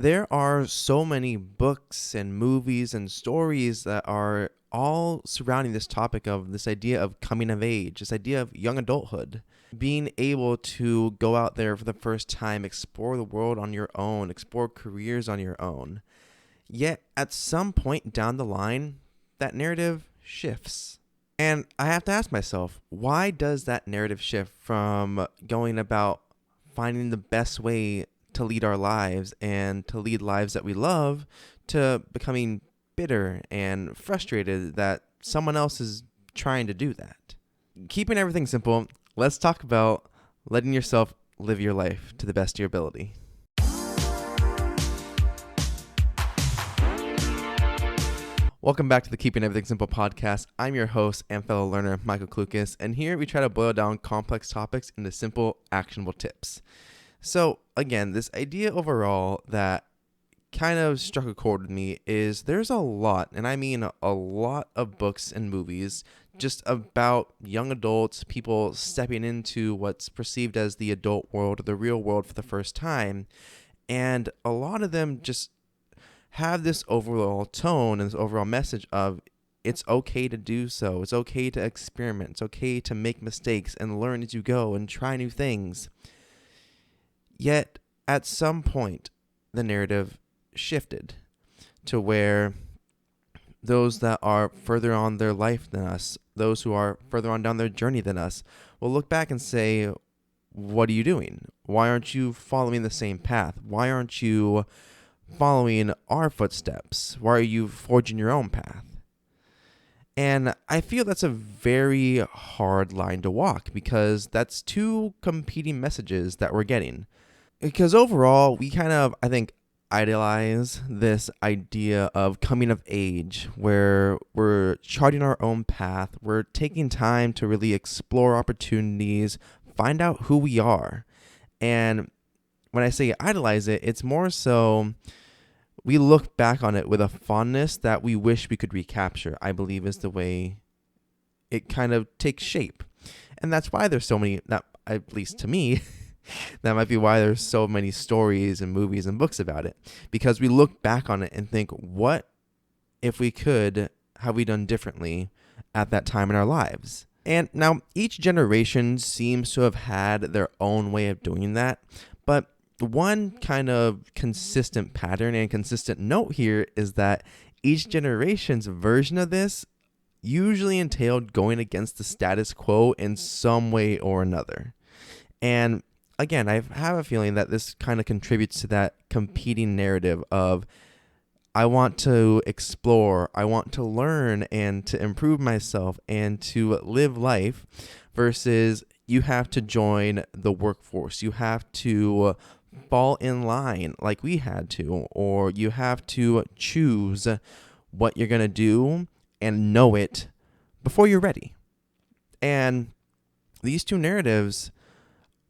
There are so many books and movies and stories that are all surrounding this topic of this idea of coming of age, this idea of young adulthood, being able to go out there for the first time, explore the world on your own, explore careers on your own. Yet at some point down the line, that narrative shifts. And I have to ask myself, why does that narrative shift from going about finding the best way to lead our lives and to lead lives that we love to becoming bitter and frustrated that someone else is trying to do that? Keeping everything simple, let's talk about letting yourself live your life to the best of your ability. Welcome back to the Keeping Everything Simple podcast. I'm your host and fellow learner, Michael Klukas, and here we try to boil down complex topics into simple, actionable tips. So, again, this idea overall that kind of struck a chord with me is there's a lot, and I mean a lot of books and movies just about young adults, people stepping into what's perceived as the adult world or the real world for the first time, and a lot of them just have this overall tone and this overall message of it's okay to do so. It's okay to experiment. It's okay to make mistakes and learn as you go and try new things. Yet, at some point, the narrative shifted to where those that are further on their life than us, those who are further on down their journey than us, will look back and say, what are you doing? Why aren't you following the same path? Why aren't you following our footsteps? Why are you forging your own path? And I feel that's a very hard line to walk because that's two competing messages that we're getting. Because overall, we kind of, I think, idealize this idea of coming of age where we're charting our own path, we're taking time to really explore opportunities, find out who we are. And when I say idolize it, it's more so we look back on it with a fondness that we wish we could recapture, I believe is the way it kind of takes shape. And that's why there's so many, that at least to me, that might be why there's so many stories and movies and books about it. Because we look back on it and think, what if we could, have we done differently at that time in our lives? And now each generation seems to have had their own way of doing that, but one kind of consistent pattern and consistent note here is that each generation's version of this usually entailed going against the status quo in some way or another. And again, I have a feeling that this kind of contributes to that competing narrative of I want to explore, I want to learn and to improve myself and to live life versus you have to join the workforce. You have to fall in line like we had to, or you have to choose what you're going to do and know it before you're ready. And these two narratives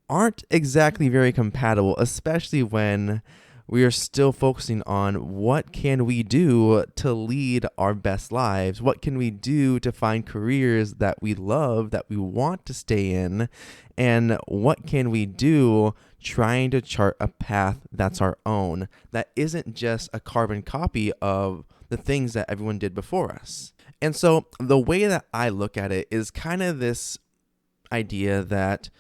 aren't exactly very compatible, especially when we are still focusing on what can we do to lead our best lives? What can we do to find careers that we love, that we want to stay in? And what can we do trying to chart a path that's our own, that isn't just a carbon copy of the things that everyone did before us? And so the way that I look at it is kind of this idea that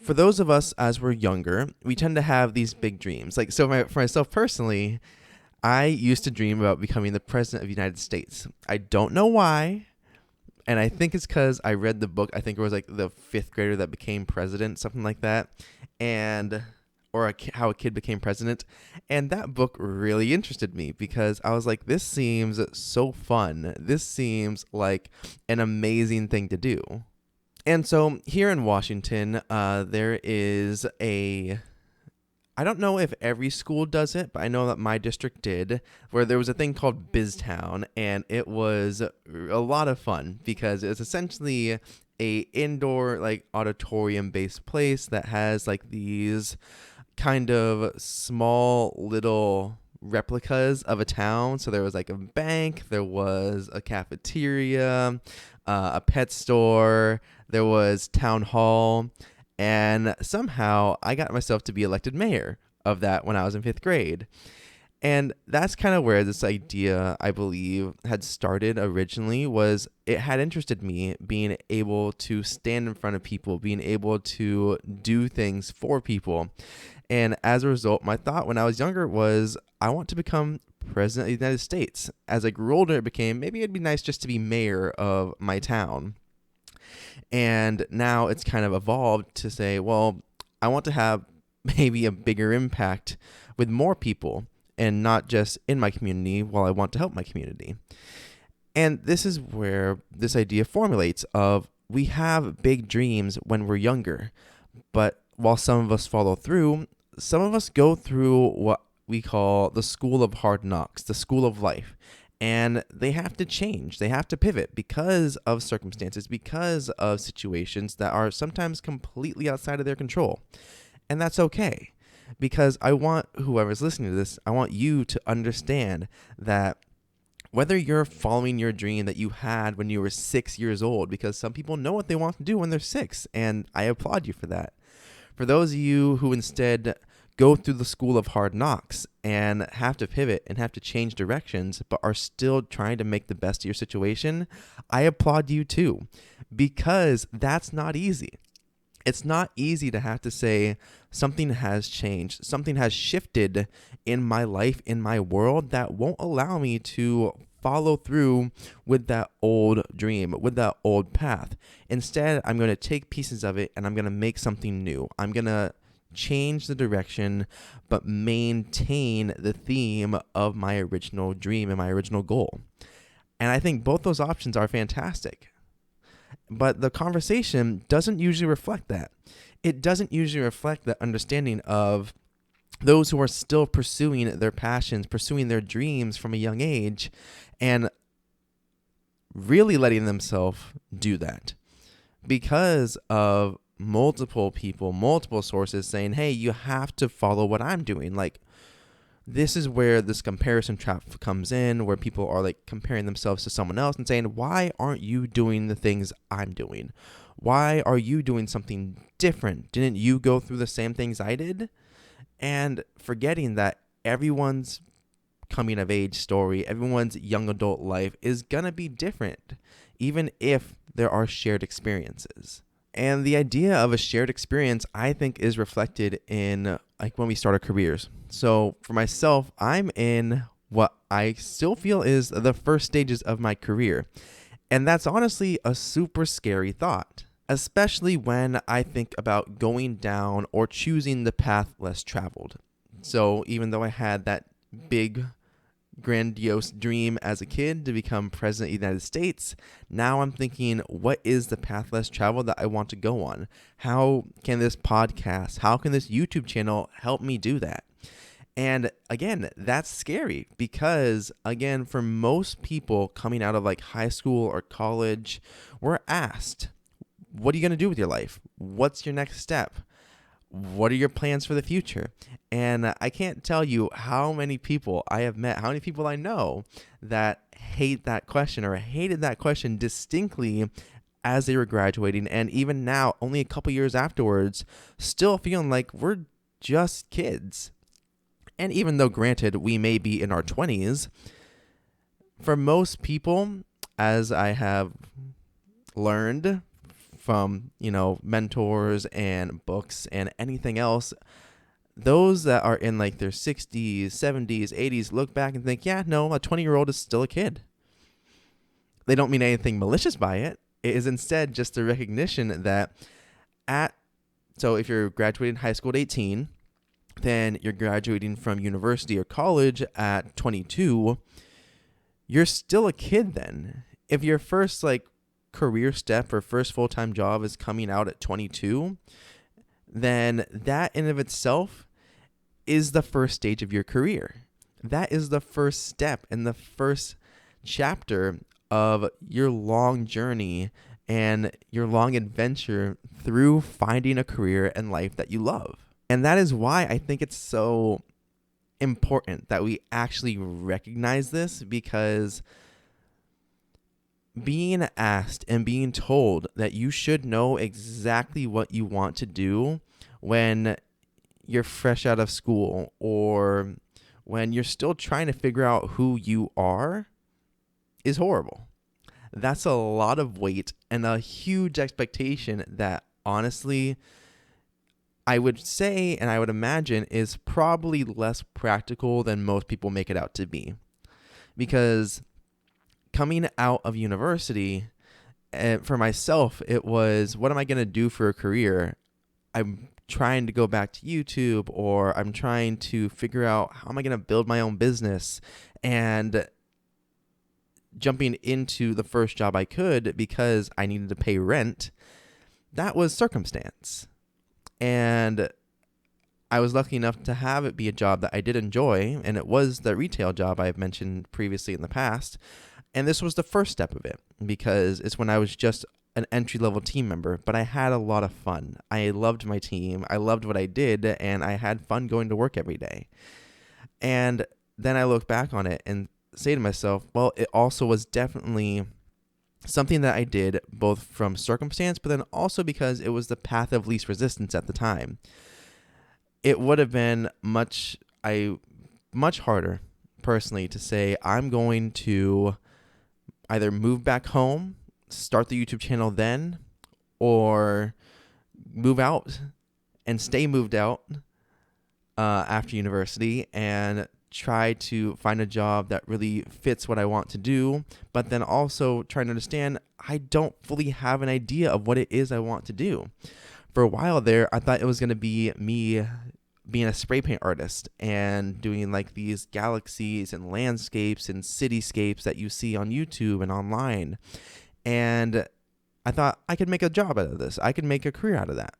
for those of us as we're younger, we tend to have these big dreams. Like, so for myself personally, I used to dream about becoming the president of the United States. I don't know why. And I think it's because I read the book. I think it was like The Fifth Grader That Became President, something like that. How a kid became president. And that book really interested me because I was like, this seems so fun. This seems like an amazing thing to do. And so here in Washington, there is I don't know if every school does it, but I know that my district did, where there was a thing called BizTown, and it was a lot of fun because it's essentially a indoor like auditorium-based place that has like these kind of small little replicas of a town. So there was like a bank, there was a cafeteria, a pet store, there was town hall, and somehow I got myself to be elected mayor of that when I was in 5th grade. And that's kind of where this idea, I believe, had started originally. Was it had interested me being able to stand in front of people, being able to do things for people. And as a result, my thought when I was younger was, I want to become president of the United States. As I grew older, it became, maybe it'd be nice just to be mayor of my town. And now it's kind of evolved to say, well, I want to have maybe a bigger impact with more people, and not just in my community, while I want to help my community. And this is where this idea formulates of, we have big dreams when we're younger, but while some of us follow through, some of us go through what we call the school of hard knocks, the school of life. And they have to change. They have to pivot because of circumstances, because of situations that are sometimes completely outside of their control. And that's okay. Because I want whoever's listening to this, I want you to understand that whether you're following your dream that you had when you were 6 years old, because some people know what they want to do when they're 6, and I applaud you for that. For those of you who instead go through the school of hard knocks and have to pivot and have to change directions, but are still trying to make the best of your situation, I applaud you too, because that's not easy. It's not easy to have to say something has changed, something has shifted in my life, in my world, that won't allow me to follow through with that old dream, with that old path. Instead, I'm going to take pieces of it and I'm going to make something new. I'm going to change the direction, but maintain the theme of my original dream and my original goal. And I think both those options are fantastic. But the conversation doesn't usually reflect that. It doesn't usually reflect the understanding of those who are still pursuing their passions, pursuing their dreams from a young age, and really letting themselves do that because of multiple people, multiple sources saying, hey, you have to follow what I'm doing. Like, this is where this comparison trap comes in, where people are like comparing themselves to someone else and saying, why aren't you doing the things I'm doing? Why are you doing something different? Didn't you go through the same things I did? And forgetting that everyone's coming of age story, everyone's young adult life is going to be different, even if there are shared experiences. And the idea of a shared experience, I think, is reflected in like when we start our careers. So for myself, I'm in what I still feel is the first stages of my career. And that's honestly a super scary thought, especially when I think about going down or choosing the path less traveled. So even though I had that big grandiose dream as a kid to become president of the United States, now I'm thinking, what is the path less traveled that I want to go on? How can this podcast, how can this YouTube channel help me do that? And again, that's scary because, again, for most people coming out of like high school or college, we're asked, what are you going to do with your life? What's your next step? What are your plans for the future? And I can't tell you how many people I have met, how many people I know that hate that question or hated that question distinctly as they were graduating. And even now, only a couple years afterwards, still feeling like we're just kids. And even though, granted, we may be in our 20s, for most people, as I have learned from, mentors and books and anything else, those that are in like their 60s, 70s, 80s look back and think, yeah, no, a 20-year-old is still a kid. They don't mean anything malicious by it. It is instead just a recognition that so if you're graduating high school at 18, then you're graduating from university or college at 22, you're still a kid then. If your first career step or first full-time job is coming out at 22, then that in of itself is the first stage of your career. That is the first step and the first chapter of your long journey and your long adventure through finding a career and life that you love. And that is why I think it's so important that we actually recognize this, because being asked and being told that you should know exactly what you want to do when you're fresh out of school or when you're still trying to figure out who you are is horrible. That's a lot of weight and a huge expectation that honestly I would say and I would imagine is probably less practical than most people make it out to be. Because coming out of university, for myself, it was, what am I going to do for a career? I'm trying to go back to YouTube, or I'm trying to figure out how am I going to build my own business, and jumping into the first job I could because I needed to pay rent. That was circumstance. And I was lucky enough to have it be a job that I did enjoy, and it was the retail job I've mentioned previously in the past. And this was the first step of it because it's when I was just an entry-level team member, but I had a lot of fun. I loved my team. I loved what I did, and I had fun going to work every day. And then I look back on it and say to myself, well, it also was definitely something that I did both from circumstance, but then also because it was the path of least resistance at the time. It would have been much harder personally to say I'm going to either move back home, start the YouTube channel then, or move out and stay moved out after university and try to find a job that really fits what I want to do, but then also trying to understand I don't fully have an idea of what it is I want to do. For a while there, I thought it was going to be me being a spray paint artist and doing like these galaxies and landscapes and cityscapes that you see on YouTube and online. And I thought I could make a job out of this. I could make a career out of that.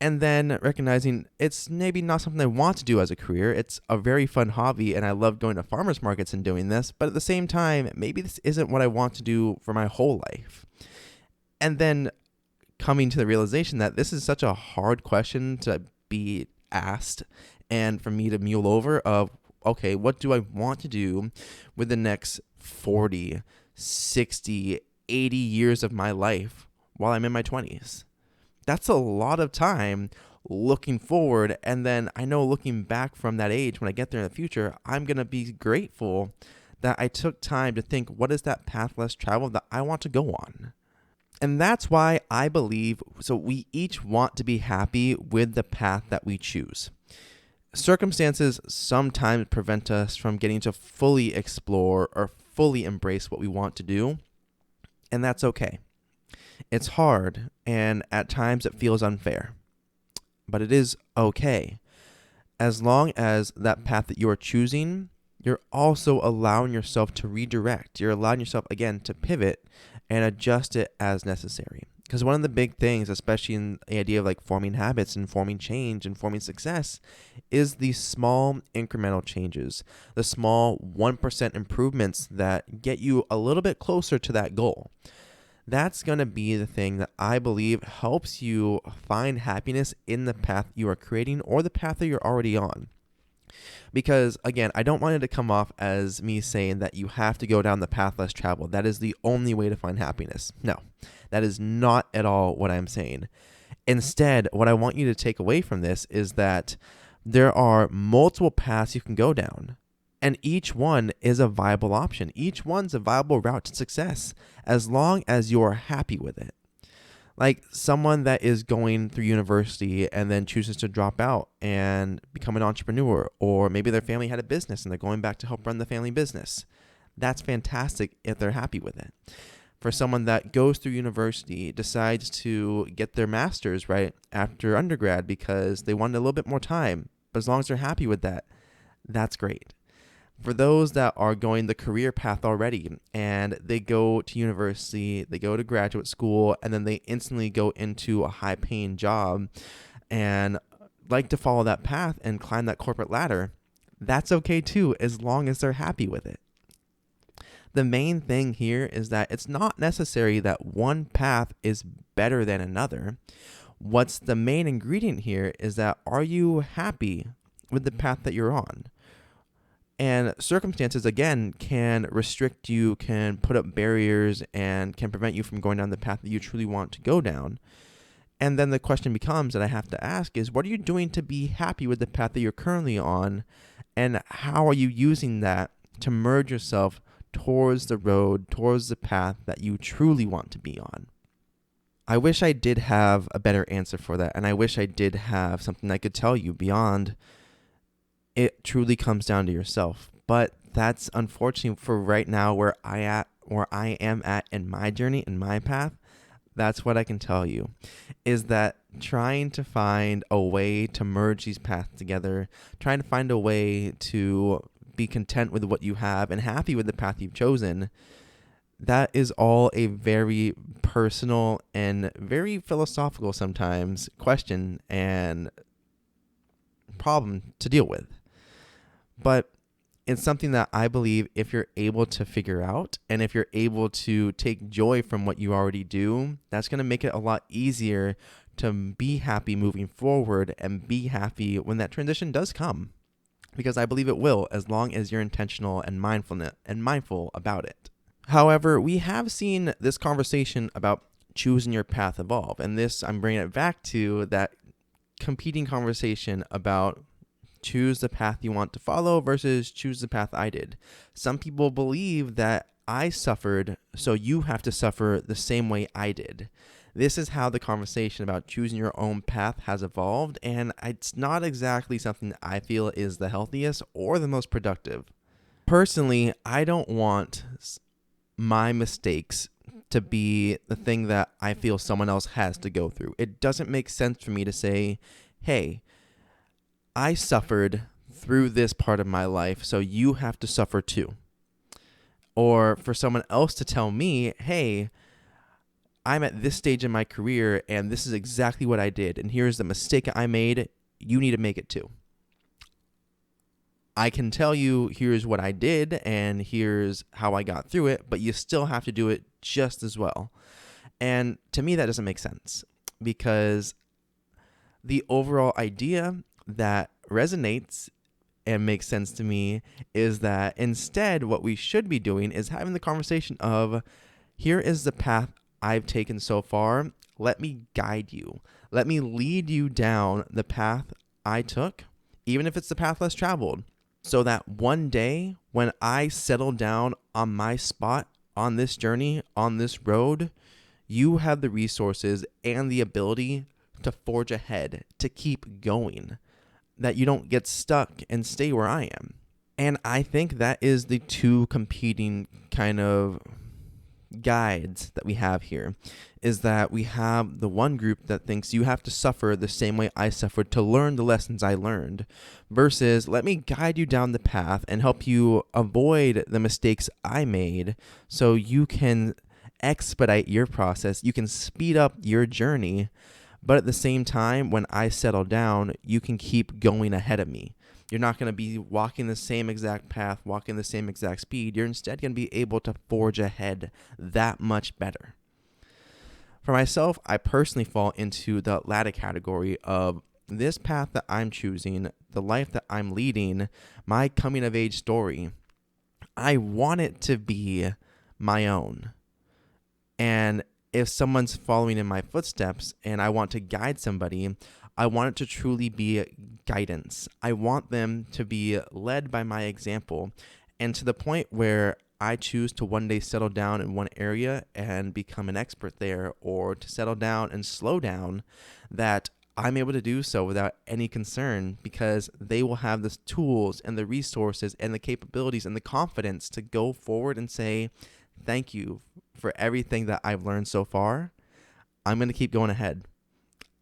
And then recognizing it's maybe not something I want to do as a career. It's a very fun hobby and I love going to farmers markets and doing this. But at the same time, maybe this isn't what I want to do for my whole life. And then coming to the realization that this is such a hard question to be asked and for me to mule over of, okay, what do I want to do with the next 40, 60, 80 years of my life while I'm in my 20s? That's a lot of time looking forward. And then I know looking back from that age, when I get there in the future, I'm going to be grateful that I took time to think, what is that path less traveled that I want to go on? And that's why I believe, so we each want to be happy with the path that we choose. Circumstances sometimes prevent us from getting to fully explore or fully embrace what we want to do, and that's okay. It's hard, and at times it feels unfair, but it is okay. As long as that path that you are choosing, you're also allowing yourself to redirect. You're allowing yourself, again, to pivot and adjust it as necessary. Because one of the big things, especially in the idea of like forming habits and forming change and forming success, is the small incremental changes, the small 1% improvements that get you a little bit closer to that goal. That's going to be the thing that I believe helps you find happiness in the path you are creating or the path that you're already on. Because, again, I don't want it to come off as me saying that you have to go down the path less traveled. That is the only way to find happiness. No, that is not at all what I'm saying. Instead, what I want you to take away from this is that there are multiple paths you can go down. And each one is a viable option. Each one's a viable route to success as long as you're happy with it. Like someone that is going through university and then chooses to drop out and become an entrepreneur, or maybe their family had a business and they're going back to help run the family business. That's fantastic if they're happy with it. For someone that goes through university, decides to get their master's right after undergrad because they wanted a little bit more time, but as long as they're happy with that, that's great. For those that are going the career path already and they go to university, they go to graduate school, and then they instantly go into a high-paying job and like to follow that path and climb that corporate ladder, that's okay too, as long as they're happy with it. The main thing here is that it's not necessary that one path is better than another. What's the main ingredient here is that are you happy with the path that you're on? And circumstances, again, can restrict you, can put up barriers, and can prevent you from going down the path that you truly want to go down. And then the question becomes that I have to ask is, what are you doing to be happy with the path that you're currently on? And how are you using that to merge yourself towards the road, towards the path that you truly want to be on? I wish I did have a better answer for that. And I wish I did have something I could tell you beyond it truly comes down to yourself. But that's unfortunate for right now where I am at in my journey, in my path. That's what I can tell you, is that trying to find a way to merge these paths together, trying to find a way to be content with what you have and happy with the path you've chosen, that is all a very personal and very philosophical sometimes question and problem to deal with. But it's something that I believe if you're able to figure out and if you're able to take joy from what you already do, that's going to make it a lot easier to be happy moving forward and be happy when that transition does come. Because I believe it will, as long as you're intentional and mindful about it. However, we have seen this conversation about choosing your path evolve. And this, I'm bringing it back to that competing conversation about choose the path you want to follow versus choose the path I did. Some people believe that I suffered, so you have to suffer the same way I did. This is how the conversation about choosing your own path has evolved, and it's not exactly something that I feel is the healthiest or the most productive. Personally, I don't want my mistakes to be the thing that I feel someone else has to go through. It doesn't make sense for me to say, hey, I suffered through this part of my life, so you have to suffer too. Or for someone else to tell me, hey, I'm at this stage in my career and this is exactly what I did, and here's the mistake I made, you need to make it too. I can tell you here's what I did and here's how I got through it, but you still have to do it just as well. And to me, that doesn't make sense, because the overall idea that resonates and makes sense to me is that instead what we should be doing is having the conversation of, here is the path I've taken so far. Let me guide you. Let me lead you down the path I took, even if it's the path less traveled, so that one day when I settle down on my spot on this journey, on this road, you have the resources and the ability to forge ahead, to keep going, that you don't get stuck and stay where I am. And I think that is the two competing kind of guides that we have here, is that we have the one group that thinks you have to suffer the same way I suffered to learn the lessons I learned, versus let me guide you down the path and help you avoid the mistakes I made so you can expedite your process, you can speed up your journey, but at the same time, when I settle down, you can keep going ahead of me. You're not going to be walking the same exact path, walking the same exact speed. You're instead going to be able to forge ahead that much better. For myself, I personally fall into the latter category of this path that I'm choosing, the life that I'm leading, my coming of age story. I want it to be my own. And if someone's following in my footsteps and I want to guide somebody, I want it to truly be guidance. I want them to be led by my example, and to the point where I choose to one day settle down in one area and become an expert there, or to settle down and slow down, that I'm able to do so without any concern, because they will have the tools and the resources and the capabilities and the confidence to go forward and say, thank you for everything that I've learned so far. I'm going to keep going ahead.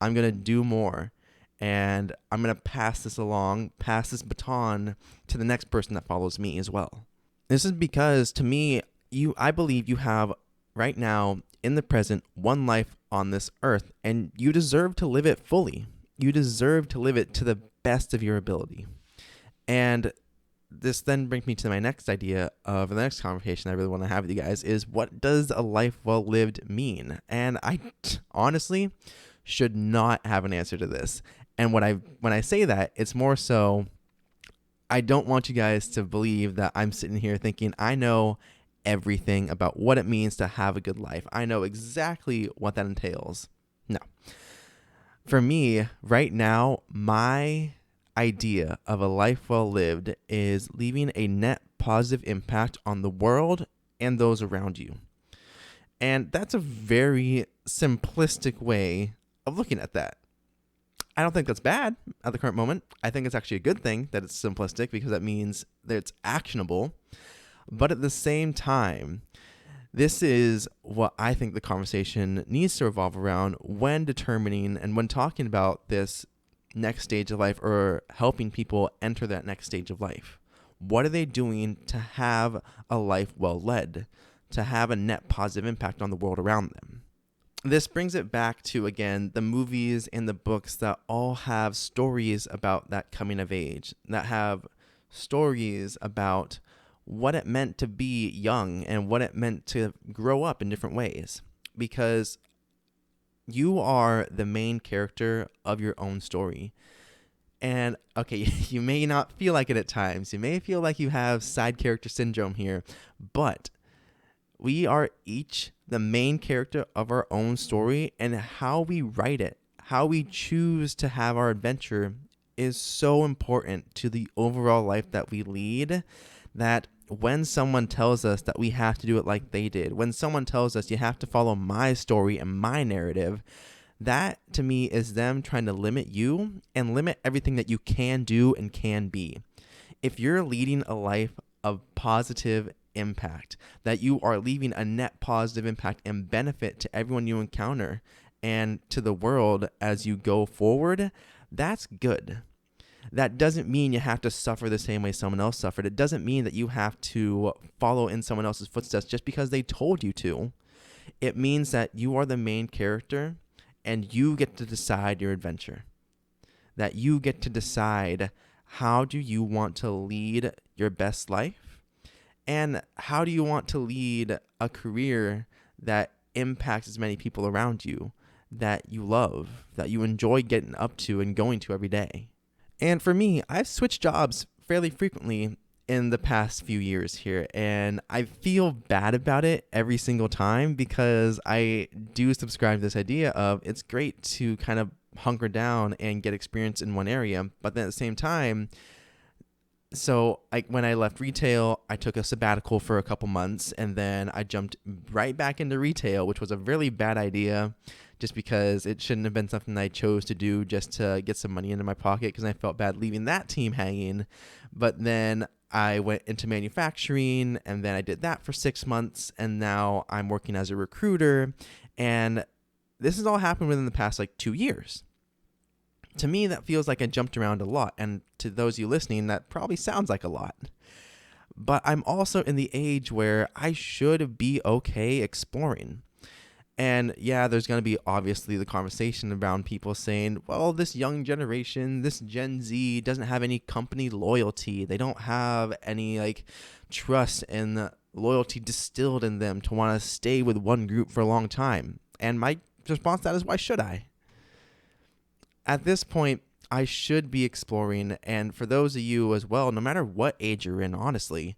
I'm going to do more, and I'm going to pass this baton to the next person that follows me as well. This is because, to me, I believe you have right now, in the present, one life on this earth, and you deserve to live it fully. You deserve to live it to the best of your ability. And this then brings me to my next idea of the next conversation I really want to have with you guys, is what does a life well lived mean? And I honestly should not have an answer to this. And when I say that, it's more so, I don't want you guys to believe that I'm sitting here thinking I know everything about what it means to have a good life. I know exactly what that entails. No. For me, right now, my idea of a life well lived is leaving a net positive impact on the world and those around you. And that's a very simplistic way of looking at that. I don't think that's bad at the current moment. I think it's actually a good thing that it's simplistic because that means that it's actionable. But at the same time, this is what I think the conversation needs to revolve around when determining and when talking about this next stage of life or helping people enter that next stage of life. What are they doing to have a life well led, to have a net positive impact on the world around them? This brings it back to, again, the movies and the books that all have stories about that coming of age, that have stories about what it meant to be young and what it meant to grow up in different ways. Because you are the main character of your own story. And, okay, you may not feel like it at times. You may feel like you have side character syndrome here, but we are each the main character of our own story, and how we write it, how we choose to have our adventure is so important to the overall life that we lead, that when someone tells us that we have to do it like they did, when someone tells us you have to follow my story and my narrative, that to me is them trying to limit you and limit everything that you can do and can be. If you're leading a life of positive impact, that you are leaving a net positive impact and benefit to everyone you encounter and to the world as you go forward, that's good. That doesn't mean you have to suffer the same way someone else suffered. It doesn't mean that you have to follow in someone else's footsteps just because they told you to. It means that you are the main character and you get to decide your adventure. That you get to decide, how do you want to lead your best life? And how do you want to lead a career that impacts as many people around you, that you love, that you enjoy getting up to and going to every day? And for me, I've switched jobs fairly frequently in the past few years here, and I feel bad about it every single time because I do subscribe to this idea of it's great to kind of hunker down and get experience in one area, but then at the same time, when I left retail, I took a sabbatical for a couple months, and then I jumped right back into retail, which was a really bad idea just because it shouldn't have been something I chose to do just to get some money into my pocket because I felt bad leaving that team hanging. But then I went into manufacturing, and then I did that for 6 months, and now I'm working as a recruiter, and this has all happened within the past 2 years. To me, that feels like I jumped around a lot, and to those of you listening, that probably sounds like a lot. But I'm also in the age where I should be okay exploring. And yeah, there's going to be obviously the conversation around people saying, well, this young generation, this Gen Z doesn't have any company loyalty. They don't have any trust and loyalty distilled in them to want to stay with one group for a long time. And my response to that is, why should I? At this point, I should be exploring, and for those of you as well, no matter what age you're in, honestly,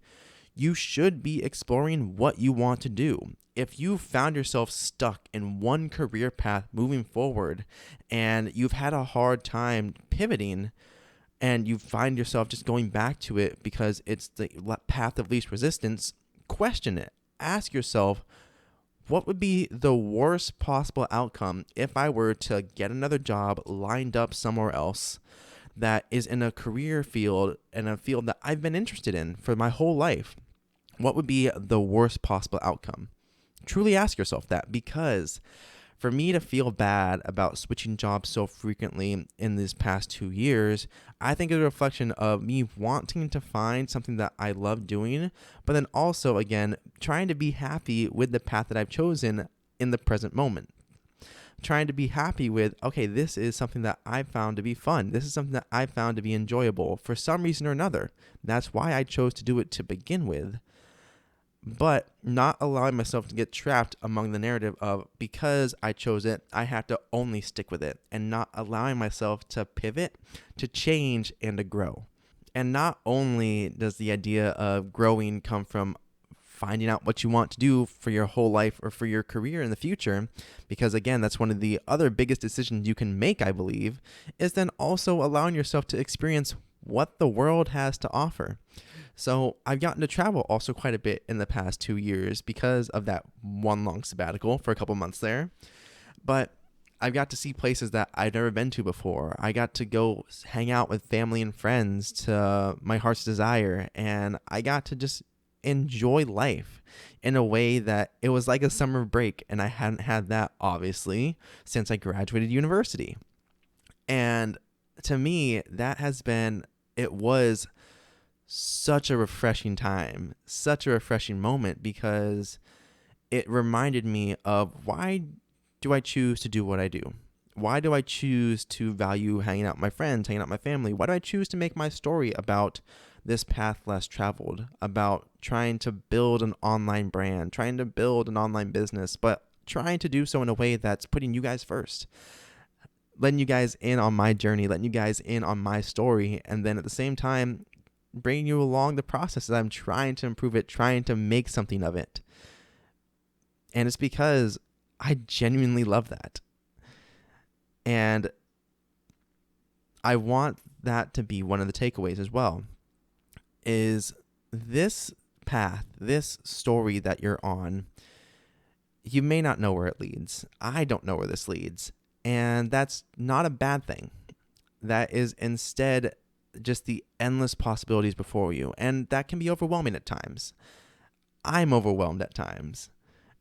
you should be exploring what you want to do. If you found yourself stuck in one career path moving forward, and you've had a hard time pivoting, and you find yourself just going back to it because it's the path of least resistance, question it. Ask yourself, what would be the worst possible outcome if I were to get another job lined up somewhere else that is in a career field and a field that I've been interested in for my whole life? What would be the worst possible outcome? Truly ask yourself that, because for me to feel bad about switching jobs so frequently in these past 2 years, I think is a reflection of me wanting to find something that I love doing, but then also, again, trying to be happy with the path that I've chosen in the present moment. Trying to be happy with, okay, this is something that I found to be fun. This is something that I found to be enjoyable for some reason or another. That's why I chose to do it to begin with. But not allowing myself to get trapped among the narrative of, because I chose it, I have to only stick with it, and not allowing myself to pivot, to change, and to grow. And not only does the idea of growing come from finding out what you want to do for your whole life or for your career in the future. Because again, that's one of the other biggest decisions you can make, I believe, is then also allowing yourself to experience what the world has to offer. So I've gotten to travel also quite a bit in the past 2 years because of that one long sabbatical for a couple months there. But I've got to see places that I've never been to before. I got to go hang out with family and friends to my heart's desire, and I got to just enjoy life in a way that it was like a summer break, and I hadn't had that, obviously, since I graduated university. And to me, it was such a refreshing time, such a refreshing moment, because it reminded me of why do I choose to do what I do? Why do I choose to value hanging out with my friends, hanging out with my family? Why do I choose to make my story about this path less traveled, about trying to build an online brand, trying to build an online business, but trying to do so in a way that's putting you guys first, letting you guys in on my journey, letting you guys in on my story, and then at the same time, bringing you along the process as I'm trying to improve it, trying to make something of it. And it's because I genuinely love that. And I want that to be one of the takeaways as well, is this path, this story that you're on, you may not know where it leads. I don't know where this leads. And that's not a bad thing. That is instead just the endless possibilities before you. And that can be overwhelming at times. I'm overwhelmed at times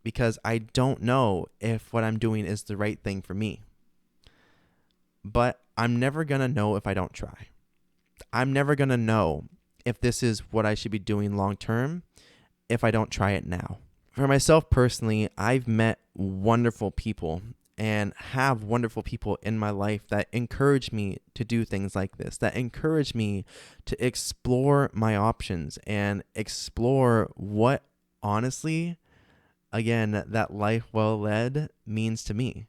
because I don't know if what I'm doing is the right thing for me. But I'm never going to know if I don't try. I'm never going to know if this is what I should be doing long term if I don't try it now. For myself personally, I've met wonderful people and have wonderful people in my life that encourage me to do things like this, that encourage me to explore my options and explore what, honestly, again, that life well led means to me.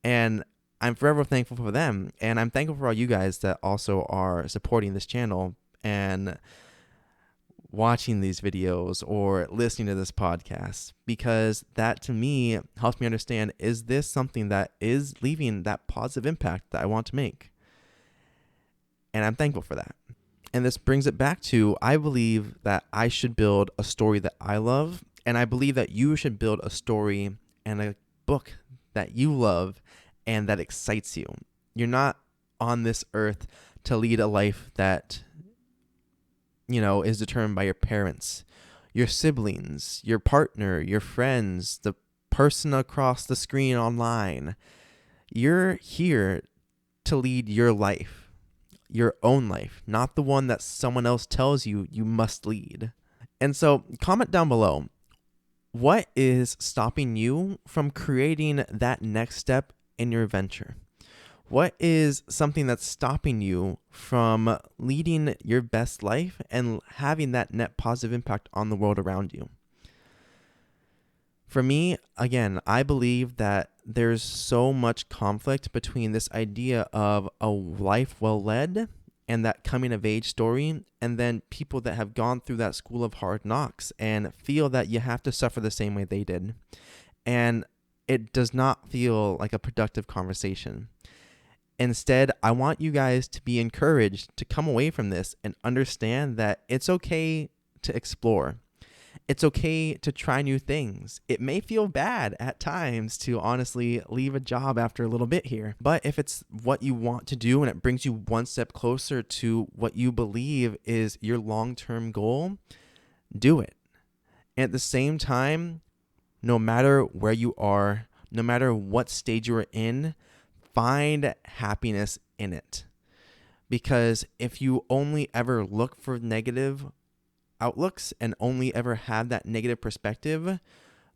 And I'm forever thankful for them. And I'm thankful for all you guys that also are supporting this channel and watching these videos or listening to this podcast, because that to me helps me understand, is this something that is leaving that positive impact that I want to make? And I'm thankful for that. And this brings it back to, I believe that I should build a story that I love, and I believe that you should build a story and a book that you love and that excites you. You're not on this earth to lead a life that is determined by your parents, your siblings, your partner, your friends, the person across the screen online. You're here to lead your life, your own life, not the one that someone else tells you you must lead. And so comment down below, what is stopping you from creating that next step in your venture? What is something that's stopping you from leading your best life and having that net positive impact on the world around you? For me, again, I believe that there's so much conflict between this idea of a life well led and that coming of age story, and then people that have gone through that school of hard knocks and feel that you have to suffer the same way they did. And it does not feel like a productive conversation. Instead, I want you guys to be encouraged to come away from this and understand that it's okay to explore. It's okay to try new things. It may feel bad at times to honestly leave a job after a little bit here, but if it's what you want to do and it brings you one step closer to what you believe is your long-term goal, do it. And at the same time, no matter where you are, no matter what stage you're in, find happiness in it. Because if you only ever look for negative outlooks and only ever have that negative perspective,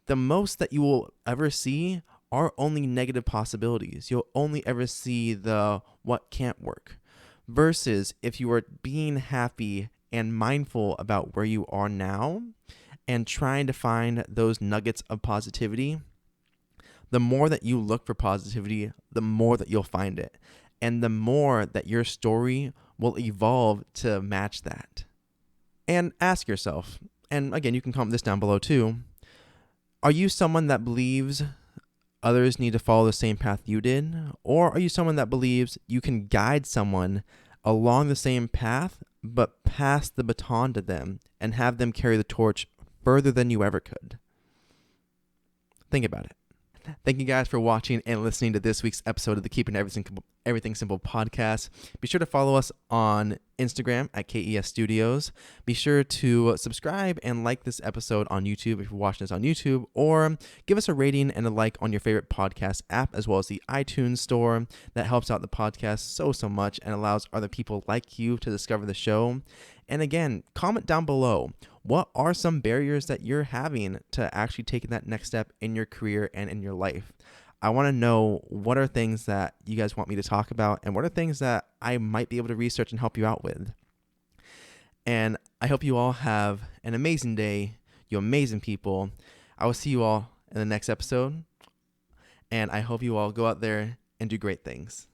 the most that you will ever see are only negative possibilities. You'll only ever see the what can't work. Versus if you are being happy and mindful about where you are now and trying to find those nuggets of positivity, the more that you look for positivity, the more that you'll find it. And the more that your story will evolve to match that. And ask yourself, And again, you can comment this down below too. Are you someone that believes others need to follow the same path you did? Or are you someone that believes you can guide someone along the same path, but pass the baton to them and have them carry the torch further than you ever could? Think about it. Thank you guys for watching and listening to this week's episode of the Keeping Everything Simple podcast. Be sure to follow us on Instagram at KES Studios. Be sure to subscribe and like this episode on YouTube if you're watching this on YouTube, or give us a rating and a like on your favorite podcast app, as well as the iTunes store. That helps out the podcast so much and allows other people like you to discover the show. And again, comment down below. What are some barriers that you're having to actually taking that next step in your career and in your life? I want to know what are things that you guys want me to talk about, and what are things that I might be able to research and help you out with. And I hope you all have an amazing day, you amazing people. I will see you all in the next episode, and I hope you all go out there and do great things.